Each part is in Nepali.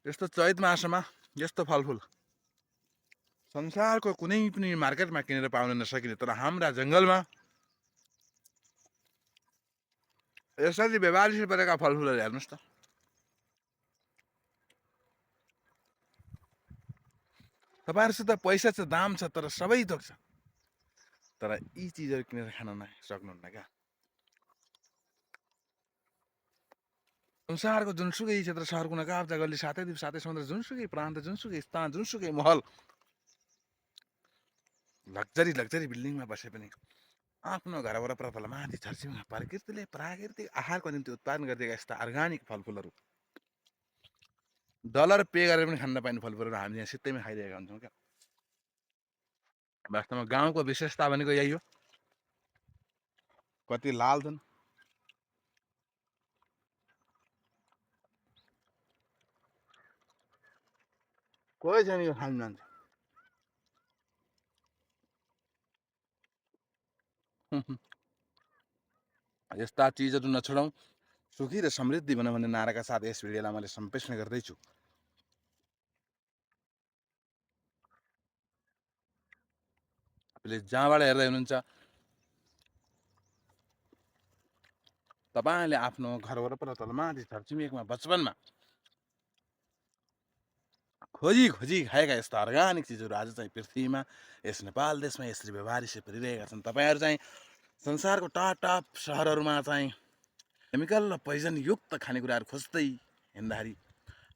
यस्तो चैत मासमा यस्तो फलफुल संसारको कुनै पनि मार्केटमा किनेर पाउन नसकिने, तर हाम्रा जङ्गलमा यसरी व्यवहारिस परेका फलफुलहरू हेर्नुहोस् त। तपाईँहरूसित पैसा छ, दाम छ, तर सबै थोक छ, तर यी चिजहरू किनेर खान सक्नुहुन्न क्या। संसारको जुनसुकै क्षेत्र, सहर कुना काप्चा गल्ली, सातै द्वीप सातै समुद्र, जुनसुकै प्रान्त, जुनसुकै स्थान, जुनसुकै महल, लग्जरी बिल्डिङमा बसे पनि आफ्नो घर वरपर तलमाथि छरछिमेकमा प्रकृतिले प्राकृतिक आहारको निम्ति उत्पादन गरिदिएका यस्ता अर्ग्यानिक फलफुलहरू, डलर पे गरेर पनि खान नपाइने फलफुलहरू हामी यहाँ सित्तैमा खाइरहेका हुन्छौँ क्या। वास्तवमा गाउँको विशेषता भनेको यही हो। कति लाल छन्, कोही छैन यो खान जान्छ। यस्ता चिजहरू नछोडौँ, सुखी र समृद्धि बनाऊ भन्ने नाराका साथ यस भिडियोलाई मैले सम्प्रेषण गर्दैछु। तपाईँले जहाँबाट हेर्दै हुनुहुन्छ, तपाईँले आफ्नो घर वरपर तलमाथि छरछिमेकमा बचपनमा खोजी खाएका यस्ता अर्ग्यानिक चिजहरू आज चाहिँ पृथ्वीमा यस नेपाल देशमा यसरी व्यवहारिस परिरहेका छन्। तपाईँहरू चाहिँ संसारको टाप सहरहरूमा चाहिँ केमिकल र पोइजनयुक्त खानेकुराहरू खोज्दै हिँड्दाखेरि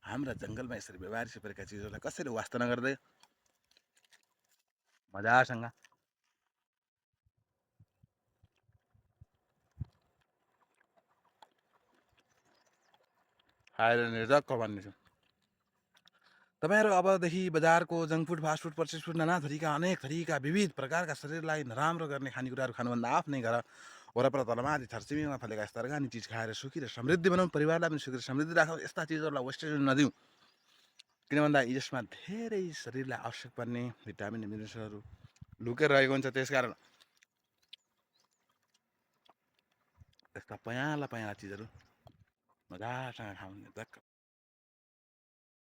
हाम्रा जङ्गलमा यसरी व्यवहारिस परेका चिजहरूलाई कसरी वास्ता नगर्दै मजासँग खाएर निर्धक्क बन्नेछु। तपाईँहरू अबदेखि बजारको junk food, fast food, process food, नाना थरीका अनेक थरीका विविध प्रकारका शरीरलाई नराम्रो गर्ने खानेकुराहरू खानुभन्दा आफ्नै घर वरपर तलमाथि छरछिमेकमा फलेका यस्ता अर्ग्यानिक चिज खाएर सुखी र समृद्धि बनाउँ, परिवारलाई पनि सुखी र समृद्धि राखौँ। यस्ता चिजहरूलाई वेस्टेज नदिउँ, किन भन्दा यसमा धेरै शरीरलाई आवश्यक पर्ने भिटामिन मिनरल्सहरू लुकेर रहेको हुन्छ। त्यसकारण यस्ता पयाला चिजहरू मजासँग खाउने धक्क